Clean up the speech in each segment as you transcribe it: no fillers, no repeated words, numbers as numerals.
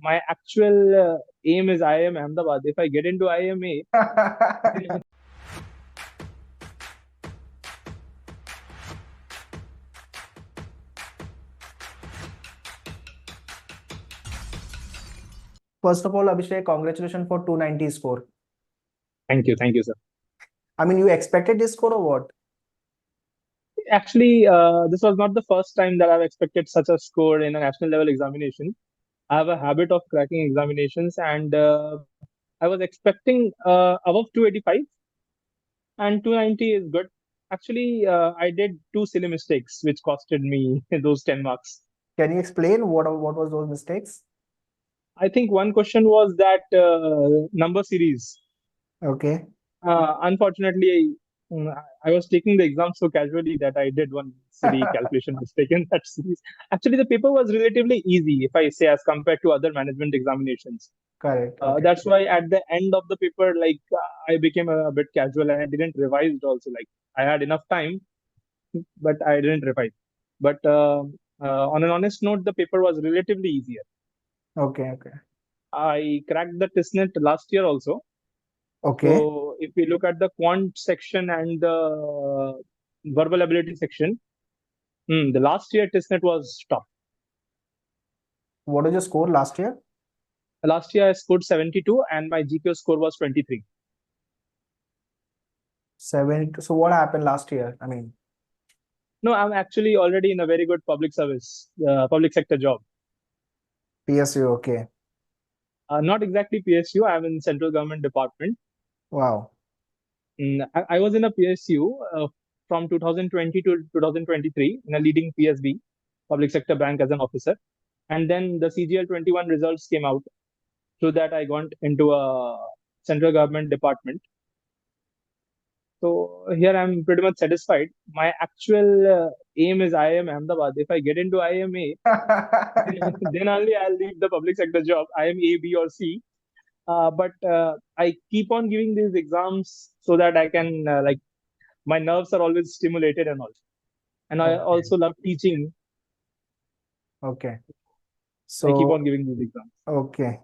My actual aim is IIM Ahmedabad. If I get into IIMA, First of all, Abhishek, congratulations for 290 score. thank you, sir. I mean, you expected this score or what? Actually, this was not the first time that I've expected such a score in a national level examination. I have a habit of cracking examinations, and I was expecting above 285, and 290 is good. Actually, I did two silly mistakes, which costed me those 10 marks. Can you explain what was those mistakes? I think one question was that number series. Okay. Unfortunately, mm, I was taking the exam so casually that I did one silly calculation mistake in that series. Actually, the paper was relatively easy, if I say, as compared to other management examinations. Correct. Okay. That's why at the end of the paper, I became a bit casual and I didn't revise it also. Like I had enough time, but I didn't revise. But on an honest note, the paper was relatively easier. Okay. Okay. I cracked the TISNET last year also. Okay. So if we look at the quant section and the verbal ability section, the last year TISNET was tough. What was your score last year? Last year I scored 72 and my GPA score was 23. 7. So what happened last year? I mean, No, I'm actually already in a very good public service, public sector job. PSU. Okay. Not exactly PSU, I'm in central government department. Wow. I was in a PSU from 2020 to 2023 in a leading PSB, public sector bank as an officer. And then the CGL 21 results came out. Through that, I got into a central government department. So here I'm pretty much satisfied. My actual aim is IIM Ahmedabad. If I get into IIMA, then only I'll leave the public sector job. I am A, B, or C. But I keep on giving these exams so that I can my nerves are always stimulated and all. And I Okay. also love teaching. Okay. I keep So, on giving these exams. okay.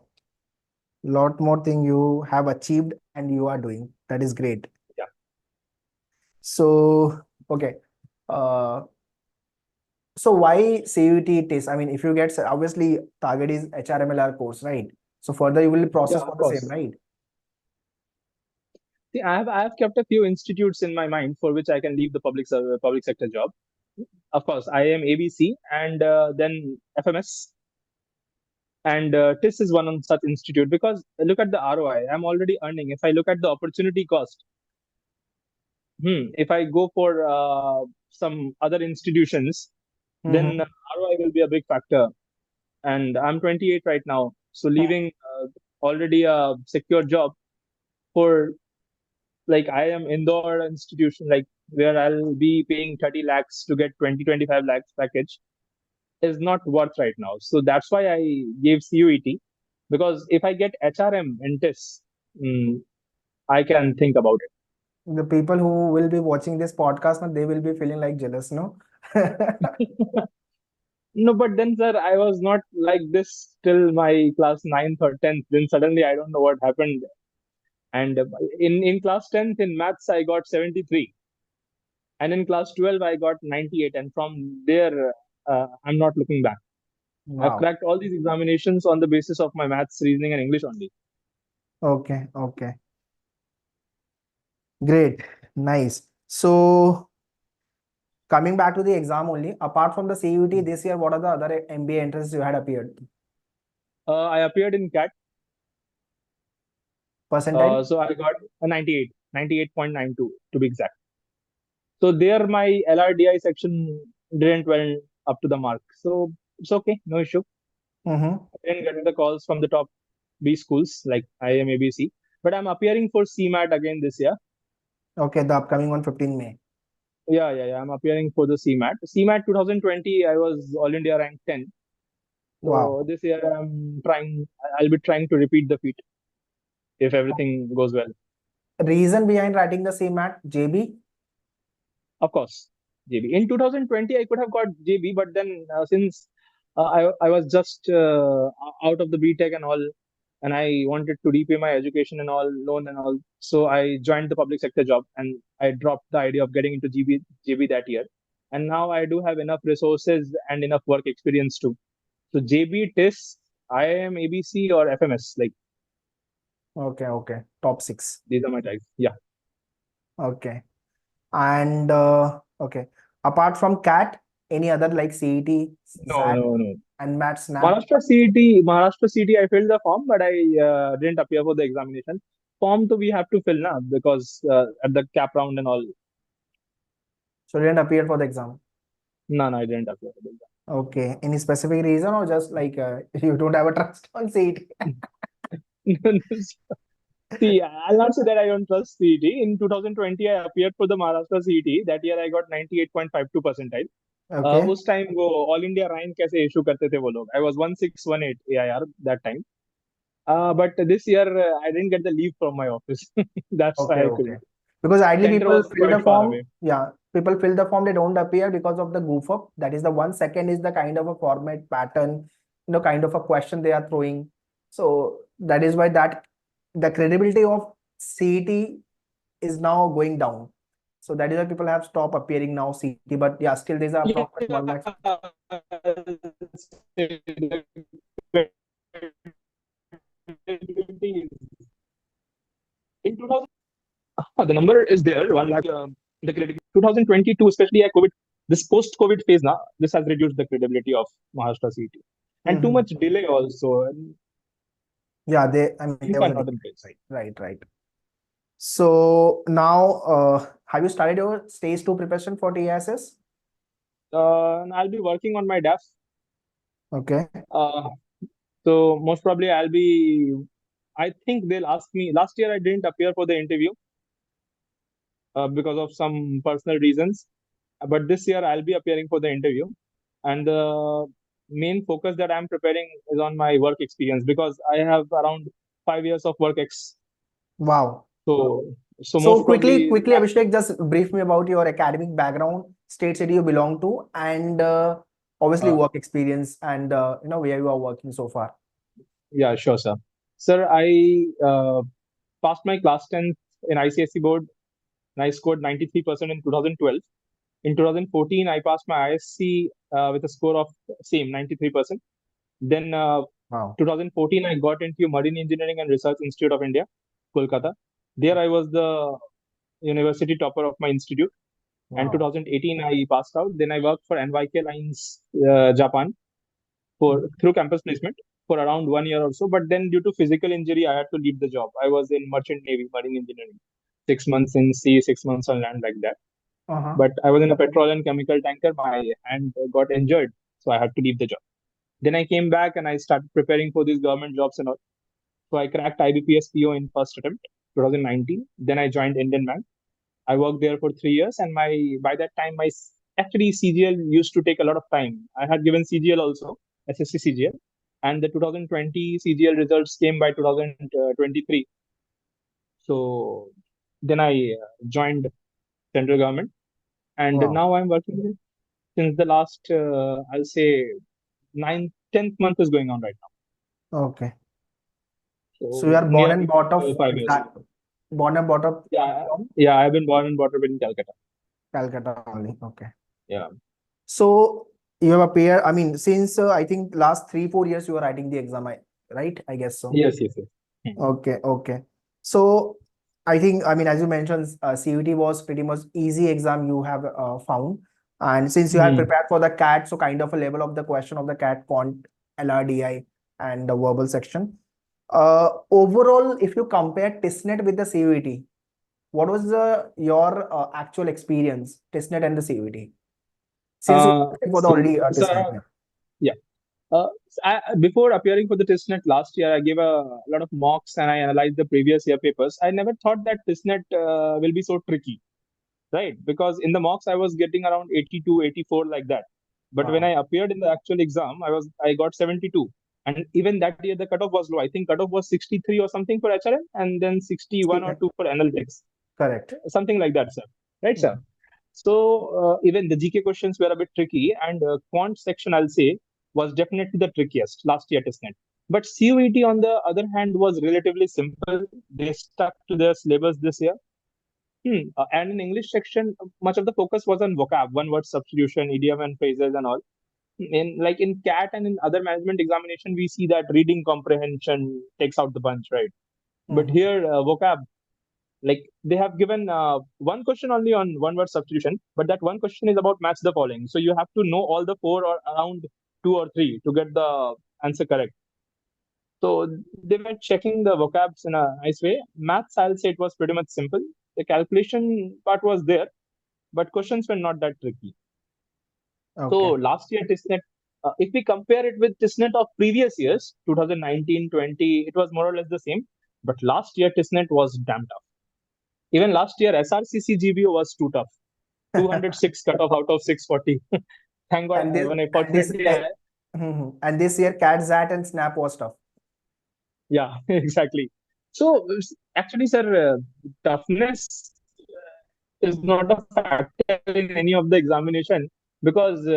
Lot more thing you have achieved and you are doing. That is great. Yeah. So, okay. Uh, so why CUT it is? I mean, if you get, obviously target is HRMLR course, right? So further you will Yeah, process for of the same, course. right? See, I have kept a few institutes in my mind for which I can leave the public sector job. Of course, I am ABC and then FMS and TIS is one on such institute because look at the ROI. I'm already earning. If I look at the opportunity cost, if I go for some other institutions, then Mm-hmm. ROI will be a big factor. And I'm 28 right now, so leaving already a secure job for like I am Indore institution, like where I'll be paying 30 lakhs to get 20-25 lakhs package is not worth right now. So that's why I gave CUET because if I get HRM in TIS, I can think about The people who will be watching this podcast, now they will be feeling like jealous, no? it. No, but then, sir, I was not like this till my class 9th or 10th. Then suddenly, I don't know what happened. And in class 10th in maths, I got 73. And in class 12, I got 98. And from there, I'm not looking back. I've Wow. cracked all these examinations on the basis of my maths, reasoning, and English only. Okay. Okay. Great. Nice. So coming back to the exam only, apart from the CUT this year, what are the other MBA entrances you had appeared? I appeared in CAT. Percentile? So I got a 98, 98.92 to be exact. So there, my LRDI section didn't went up to the mark. So it's okay, no issue. Mm-hmm. I didn't get the calls from the top B schools like IIM ABC. But I'm appearing for CMAT again this year. Okay, the upcoming one, 15 May. Yeah. I'm appearing for the CMAT. CMAT 2020, I was All India rank 10. Wow. So this year I'll be trying to repeat the feat if everything goes well. Reason behind writing the same at JB? Of course, JB. In 2020, I could have got JB, but then since I was just out of the BTech and all, and I wanted to repay my education and all, loan and all. So I joined the public sector job, and I dropped the idea of getting into GB that year. And now I do have enough resources and enough work experience too. So JB, TIS, IIM, ABC, or FMS, like Okay, okay. Top six. these are my types. Yeah. Okay. And okay. Apart from CAT, any other like CET, No, SAT, no, no. and MAT, SNAP? Maharashtra CET, I filled the form, but I didn't appear for the examination. Form to we have to fill now because at the cap round and all. So you didn't appear for the exam. No, no, I didn't appear for the Okay. Any specific reason or just like you don't have a trust on CET? exam. See, I'll not say that I don't trust CET. In 2020, I appeared for the Maharashtra CET. That year, I got 98.52 percentile. Okay. उस time वो All India rank कैसे issue करते थे वो लोग. I was 1618 AIR that time. But this year, I didn't get the leave from my office. That's why Okay, I okay. couldn't. Because ideally Center people was fill the quite far form. away. Yeah, people fill the form, they don't appear because of the goof up. That is the one. Second is the kind of a format pattern, kind of a question they are throwing. So that is why that the credibility of CET is now going down. So that is why people have stopped appearing now CET. But yeah, still there's a approximate 1 lakh. In 2000, the number is there, 1 lakh. The credibility. 2022, especially at COVID, this post-COVID phase now, this has reduced the credibility of Maharashtra CET. And too Mhm. much delay also. And Yeah, I mean, things there are was a not delay. in place. Right. So now, have you started your stage 2 preparation for TSS? And I'll be working on my DAF. Okay. Uh, so most probably I'll be. I think they'll ask me. Last year I didn't appear for the interview because of some personal reasons. But this year I'll be appearing for the interview, and the main focus that I'm preparing is on my work experience because I have around 5 years of work Wow. So So most quickly, probably that. Abhishek, just brief me about your academic background, state city you belong to, and obviously Uh, work experience and where you are working so far. yeah, sure, sir. Sir, I passed my class 10th in ICSE board, and I scored 93% in 2012. In 2014, I passed my ISC with a score of same 93%. Then Wow. 2014, I got into Marine Engineering and Research Institute of India, Kolkata. There I was the university topper of my institute. And Wow. 2018, I passed out. Then I worked for NYK Lines, Japan, for through campus placement for around 1 year or so. But then due to physical injury, I had to leave the job. I was in Merchant Navy, Marine Engineering, 6 months in sea, 6 months on land, like that. Uh-huh. But I was in a petrol and chemical tanker. My hand got injured, so I had to leave the job. Then I came back and I started preparing for these government jobs and all. So I cracked IBPS PO in first attempt, 2019. Then I joined Indian Bank. I worked there for 3 years, and my by that time actually CGL used to take a lot of time. I had given CGL also, SSC CGL, and the 2020 CGL results came by 2023. So then I joined central government, and Wow. now I'm working since the last I'll say 10th month is going on right now. Okay. So you So are born and nearly brought up, 5 years. born and brought up Yeah, from yeah. I've been born and brought up in Calcutta. Calcutta only. Okay. Yeah. So you have appeared, I mean, since I think last 3, 4 years you are writing the exam, right? I guess so. Yes, yes, yes. Hmm. Okay. So I think, I mean, as you mentioned, CUT was pretty much easy exam you have found. And since you had Hmm. prepared for the CAT, so kind of a level of the question of the CAT, quant, LRDI, and the verbal section. Overall, if you compare TISNET with the CUET, what was your actual experience, TISNET and the CUET? Since you prepared for the See, already TISNET. so yeah. Before appearing for the TISNET last year, I gave a lot of mocks and I analyzed the previous year papers. I never thought that TISNET will be so tricky, right? Because in the mocks I was getting around 82, 84 like that. But when Wow. I appeared in the actual exam, I got 72. And even that year the cutoff was low. I think cutoff was 63 or something for HRM and then 61 or 2 for analytics. Correct. Something like that, sir. Right, sir? Mhm. So even the GK questions were a bit tricky, and quant section, I'll say, was definitely the trickiest last year testnet. But CUET, on the other hand, was relatively simple. They stuck to their syllabus this year. And in English section, much of the focus was on vocab, one word substitution, idiom and phrases and all. In CAT and in other management examination, we see that reading comprehension takes out the bunch, right? But Mhm. here, vocab, like they have given one question only on one word substitution, but that one question is about match the following. So you have to know all the four or around two or three to get the answer correct. So they were checking the vocabs in a nice way. Maths, I'll say it was pretty much simple. The calculation part was there, but questions were not that tricky. So Okay. last year testnet, if we compare it with testnet of previous years, 2019, 20, it was more or less the same. But last year testnet was damn tough. Even last year, SRCC GBO was too tough. 206 cutoff out of 640. Thank God, And this when I and this fortunately, and this year Cat Zat and Snap was tough. yeah, exactly. So actually, sir, toughness is not a factor in any of the examination because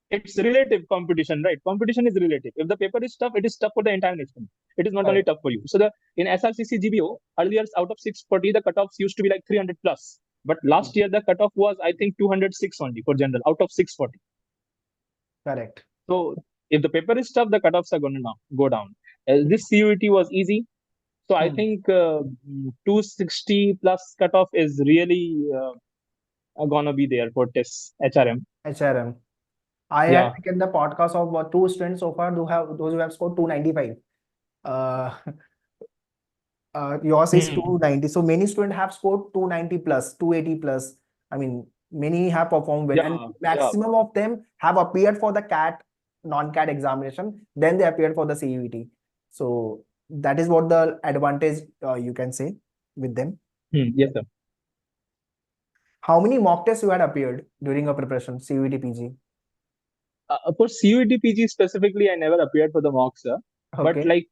it's relative competition, right? Competition is relative. If the paper is tough, it is tough for the entire nation. It is not only Correct. tough for you. So the in SRCC GBO earlier out of 640, the cutoffs used to be like 300 plus. But last year the cutoff was I think 206 only for general out of 640. Correct. So if the paper is tough, the cutoffs are going to go down. This CUET was easy. So I Hmm. think 260 plus cutoff is really gonna be there for TES HRM. HRM. I had Yeah. taken the podcast of two students so far those who have scored 295. Uh, yours is Hmm. 290. So many students have scored 290 plus, 280 plus. I mean, many have performed well, and Yeah. Yeah. maximum of them have appeared for the CAT, non-CAT examination. Then they appeared for the CUET. So that is what the advantage you can say with them. Yes, sir. How many mock tests you had appeared during your preparation, CUET PG? For CUET PG specifically, I never appeared for the mocks, sir. But Okay.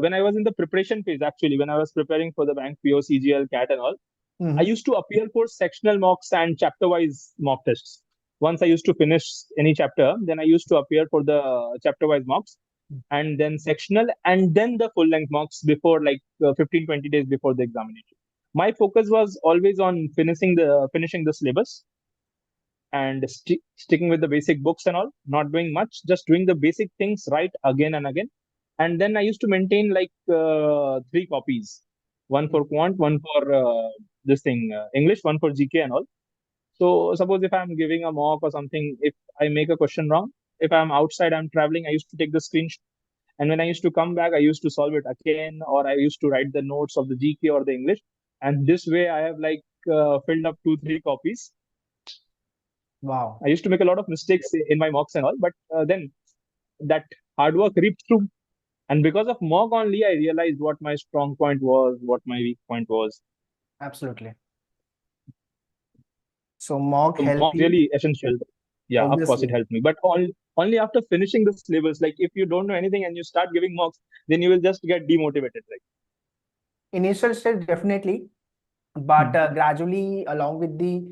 when I was in the preparation phase, actually, when I was preparing for the bank PO, CGL, CAT, and all, I Mm-hmm. used to appear for sectional mocks and chapter-wise mock tests. Once I used to finish any chapter, then I used to appear for the chapter-wise mocks, and then sectional, and then the full-length mocks before 15, 20 days before the examination. My focus was always on finishing the syllabus and sticking with the basic books and all, not doing much, just doing the basic things right again and again. And then I used to maintain three copies, one for quant, one for this thing, English, one for GK and all. So suppose if I'm giving a mock or something, if I make a question wrong, if I'm outside, I'm traveling, I used to take the screenshot. And when I used to come back, I used to solve it again, or I used to write the notes of the GK or the English. And this way I have filled up two, three copies. Wow. I used to make a lot of mistakes in my mocks and all, but then that hard work reaped through. And because of mock only, I realized what my strong point was, what my weak point was. Absolutely. So mock So help mock you, really essential. Yeah, of course it obviously. helped me. But only after finishing the syllabus, like if you don't know anything and you start giving mocks, then you will just get demotivated. Initial stage, definitely, but Hmm. gradually, along with the,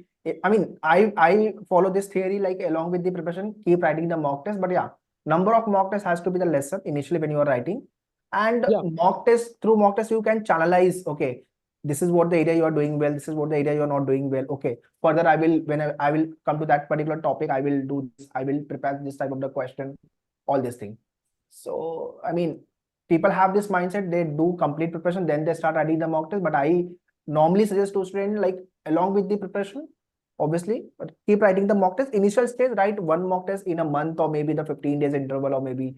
I mean, I follow this theory like along with the preparation, keep writing the mock test. But yeah, number of mock tests has to be the lesser initially when you are writing, and Yeah. mock test through mock test you can channelize. Okay, this is what the area you are doing well. This is what the area you are not doing well. Okay, further I will when I will come to that particular topic, I will do this. I will prepare this type of the question, all these things. So I mean, people have this mindset, they do complete preparation, then they start writing the mock test. But I normally suggest to students like along with the preparation, obviously, but keep writing the mock test. Initial stage, write one mock test in a month or maybe the 15 days interval, or maybe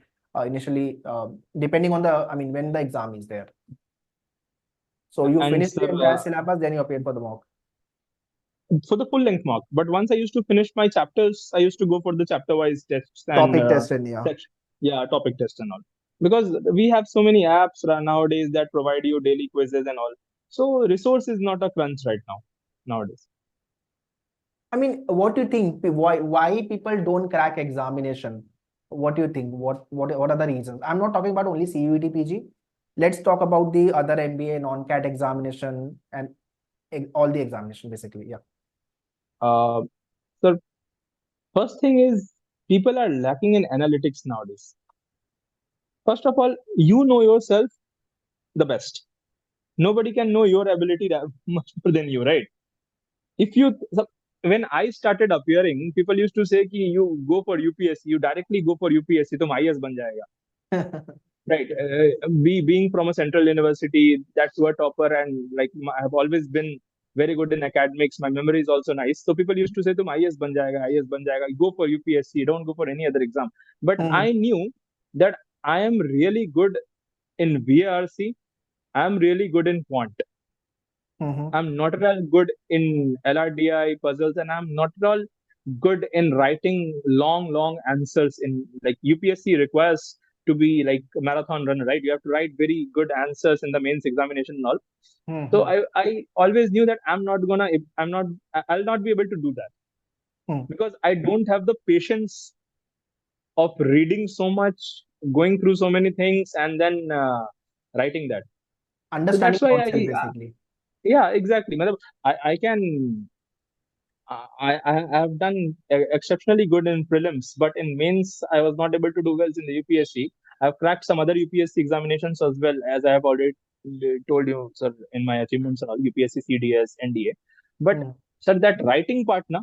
initially depending on the, I mean, when the exam is there. So you And finish sir, the entire syllabus, then you appear for the mock. for the full length mock. But once I used to finish my chapters, I used to go for the chapter wise tests and Topic test, and yeah. yeah, topic test and all. Because we have so many apps nowadays that provide you daily quizzes and all. So resource is not a crunch right now nowadays. I mean, what do you think? Why people don't crack examination? What do you think? What are the reasons? I'm not talking about only CUET PG. Let's talk about the other MBA non-CAT examination and all the examination basically. Yeah. Uh, so first thing is people are lacking in analytics nowadays. First of all, you know yourself the best. Nobody can know your ability much more than you, right? If you so when I started appearing, people used to say कि you go for UPSC, you directly go for UPSC, तुम IAS बन जाएगा. Right. We being from a central university, that's what topper, and like I have always been very good in academics. My memory is also nice. So people used to say, "तुम IAS बन जाएगा, IAS बन जाएगा. Go for UPSC. Don't go for any other exam." But Mhm, I knew that I am really good in VARC. I'm really good in quant. mhm, I'm not at all good in LRDI puzzles, and I'm not at all good in writing long answers. In like UPSC requires to be like a marathon runner, right? You have to write very good answers in the mains examination and all. So mhm, I always knew that I'll not be able to do that mhm. because I don't have the patience of reading so much, going through so many things, and then writing that. So Understanding that's why concept basically. yeah, exactly. Matlab, I can I have done exceptionally good in prelims, but in mains I was not able to do well in the UPSC. I've cracked some other UPSC examinations as well, as I have already told you, sir, in my achievements and all UPSC, CDS, NDA. But Hmm, sir, that writing part, na,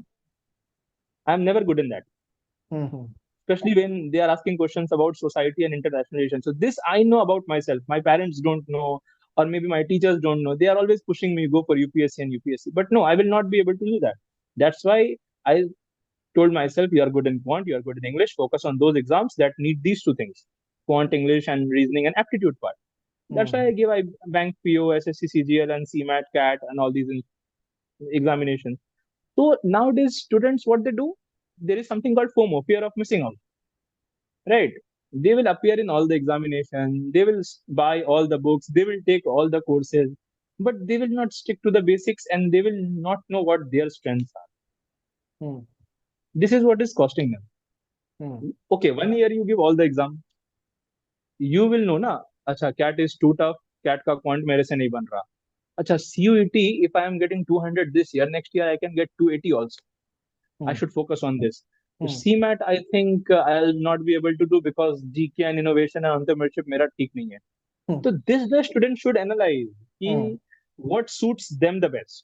I'm never good in that, mhm, especially when they are asking questions about society and international relations. So this I know about myself. My parents don't know, or maybe my teachers don't know. They are always pushing me go for UPSC and UPSC. But no, I will not be able to do that. That's why I told myself, you are good in quant, you are good in English, focus on those exams that need these two things, quant, English, and reasoning and aptitude part. That's why mhm. I bank PO, SSC, CGL, and CMAT, CAT, and all these examinations. So nowadays, students, what they do, there is something called FOMO, fear of missing out, right? They will appear in all the examination, they will buy all the books, they will take all the courses, but they will not stick to the basics and they will not know what their strengths are. Hmm, This is what is costing them. hmm. Okay, 1 year you give all the exam, you will know ना. अच्छा, CAT is too tough, CAT का quant मेरे से नहीं बन रहा. अच्छा, CUET, if I am getting 200 this year, next year I can get 280 also. I Hmm, should focus on this. hmm, CMAT, I think I'll not be able to do because GK and innovation and entrepreneurship मेरा ठीक नहीं है. hmm, So this the student should analyze कि hmm. what suits them the best,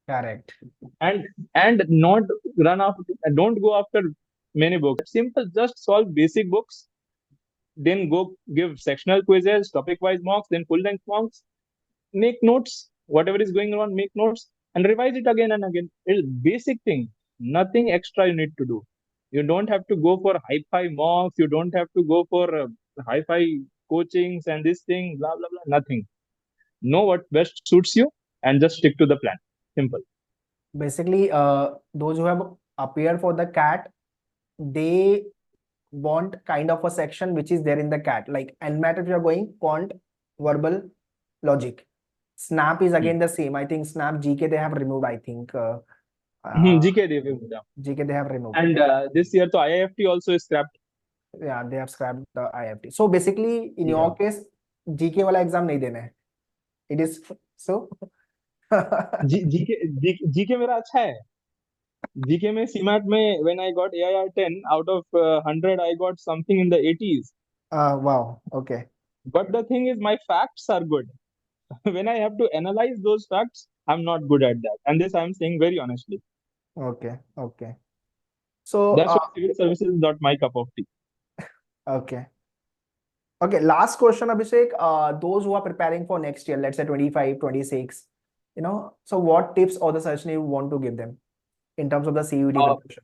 Correct. and not run after, don't go after many books. Simple, just solve basic books, then go give sectional quizzes, topic wise mocks, then full length mocks, make notes, whatever is going on, make notes, and revise it again and again. It's basic thing, nothing extra you need to do. You don't have to go for high-fi mocks, you don't have to go for high-fi coachings and this thing, blah, blah, blah, nothing. Know what best suits you and just stick to the plan. Simple. Basically, those who have appeared for the CAT, they want kind of a section which is there in the CAT. Like NMAT, if you're going quant, verbal, logic. Snap is again the same. I think Snap GK they have removed. I think GK review. Yeah. GK they have removed. And this year, so IIFT also is scrapped. Yeah, they have scrapped the IFT. So basically, in Yeah. your case, GK वाला exam नहीं देना है. It is so. GK मेरा अच्छा है. GK में CMAT में when I got AIR 10 out of 100 I got something in the 80s. Wow. Okay. But the thing is my facts are good. When I have to analyze those facts, I'm not good at that. And this I'm saying very honestly. Okay. Okay. So That's why civil services is not my cup of tea. okay. Okay. Last question, Abhishek. Those who are preparing for next year, let's say 25, 26, so what tips or the suggestion you want to give them in terms of the CUET Uh, preparation?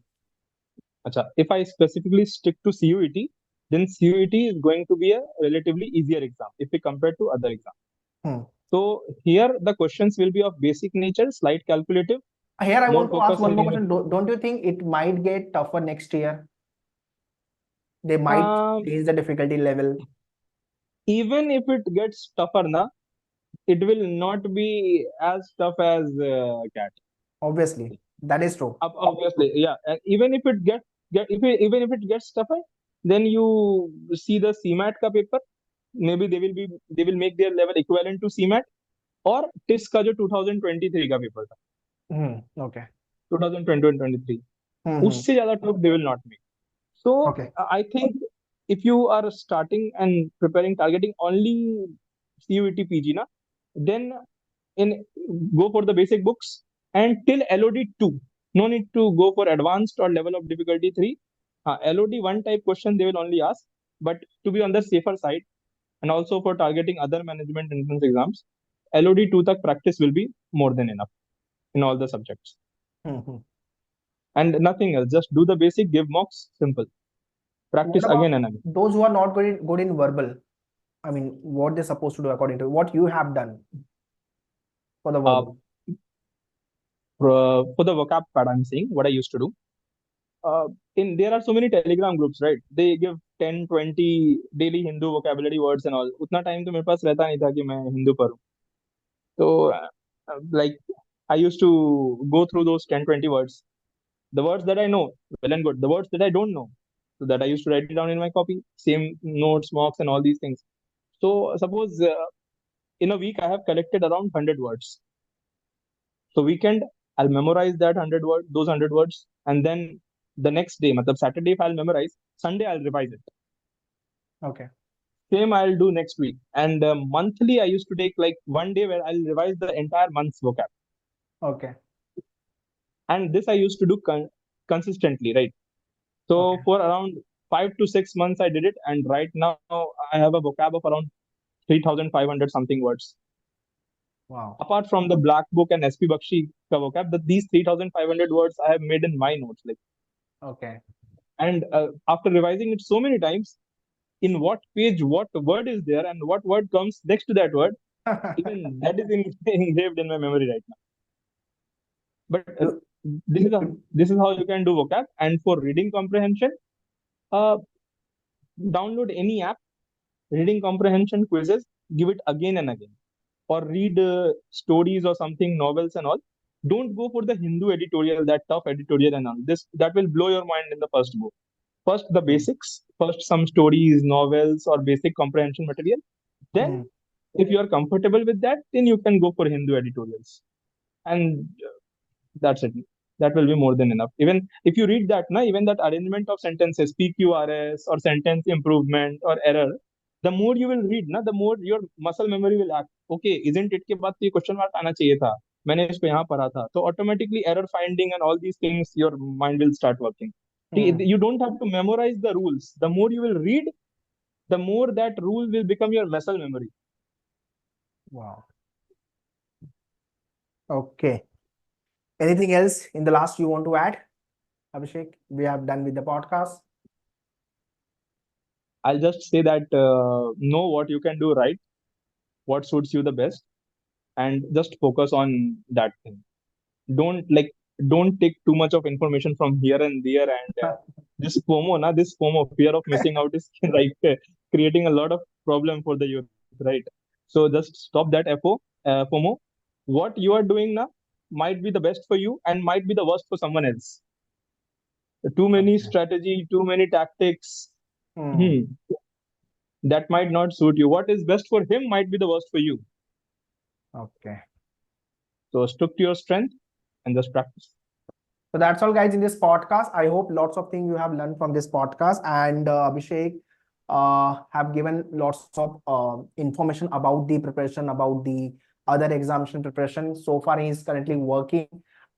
Acha, if I specifically stick to CUET, then CUET is going to be a relatively easier exam if we compare to other exams. Hmm. So here the questions will be of basic nature, slight calculative, Here I more want to ask focus one in more question. Don't you think it might get tougher next year? They might um, change the difficulty level. even if it gets tougher na, it will not be as tough as CAT. Obviously, that is true. Obviously, yeah. Even if it even if it gets tougher, then you see the CMAT ka paper. Maybe they will make their level equivalent to CMAT or TIS का जो 2023 का paper था, Hmm. Okay. 2020 and 23, Hmm. उससे ज्यादा tough they will not make. So Okay. I think if you are starting and preparing, targeting only CUET PG, na, then in go for the basic books and till LOD 2. No need to go for advanced or level of difficulty 3. LOD 1 type question they will only ask, but to be on the safer side and also for targeting other management entrance exams, LOD 2 tak practice will be more than enough in all the subjects. Mhm. And nothing else. Just do the basic, give mocks, simple. What Practice about again and again. those who are not good in verbal? I mean, what they're supposed to do according to what you have done for the Uh, verbal? for the vocab part, I'm saying what I used to do. In there are so many Telegram groups, right? They give 10, 20 daily Hindu vocabulary words and all. उतना time तो मेरे पास रहता नहीं था कि मैं Hindu पढूं. So like I used to go through those 10, 20 words. The words that I know, well and good. The words that I don't know, so that I used to write it down in my copy. Same notes, mocks, and all these things. So suppose in a week I have collected around 100 words. So weekend I'll memorize that 100 word, those 100 words, and then the next day, matlab Saturday if I'll memorize, Sunday I'll revise it. Okay. Same I'll do next week. And monthly I used to take like one day where I'll revise the entire month's vocab. Okay. And this I used to do consistently, right? So Okay. for around 5 to 6 months I did it, and right now I have a vocab of around 3,500 something words. Wow. Apart from the black book and SP Bakshi ka vocab, these 3,500 words I have made in my notes. Like, Okay. and after revising it so many times, in what page what word is there and what word comes next to that word, even that is engraved in my memory right now. But You- this is how you can do vocab. And for reading comprehension, uh, download any app, reading comprehension quizzes, give it again and again, or read stories or something, novels and all. Don't go for the Hindu editorial, that tough editorial and all. This that will blow your mind in the first go. First the Hmm. basics, first some stories, novels, or basic comprehension material. Hmm. Then, if you are comfortable with that, then you can go for Hindu editorials, and that's it. That will be more than enough. Even if you read that, na, even that arrangement of sentences, PQRS or sentence improvement or error, the more you will read, na, the more your muscle memory will act. Okay, isn't it के बाद तो ये question mark आना चाहिए था. मैंने इसको यहाँ पढ़ा था. So automatically error finding and all these things, your mind will start working. See, Hmm. you don't have to memorize the rules. The more you will read, the more that rule will become your muscle memory. Wow. Okay. Anything else in the last you want to add, Abhishek? We have done with the podcast. I'll just say that know what you can do right, what suits you the best, and just focus on that thing. Don't take too much of information from here and there. And this FOMO, fear of missing out, is like creating a lot of problem for the youth, right? So just stop that FOMO. What you are doing now might be the best for you and might be the worst for someone else. Too many Okay. strategy, too many tactics, Hmm. hmm, that might not suit you. What is best for him might be the worst for you. Okay. So stick to your strength and just practice. So that's all, guys, in this podcast. I hope lots of things you have learned from this podcast. And Abhishek have given lots of information about the preparation, about the other examination preparation. So far, he is currently working,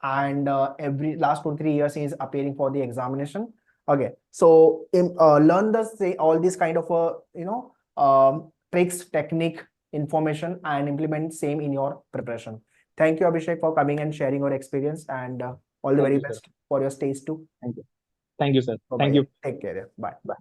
and every last 2 3 years he is appearing for the examination. Okay, so learn the say all these kind of tricks, technique, information, and implement same in your preparation. Thank you, Abhishek, for coming and sharing your experience, and all the Thank very you, sir. best for your stage too. Thank you. Thank you, sir. Bye Thank bye. you. Take care. Bye. Bye.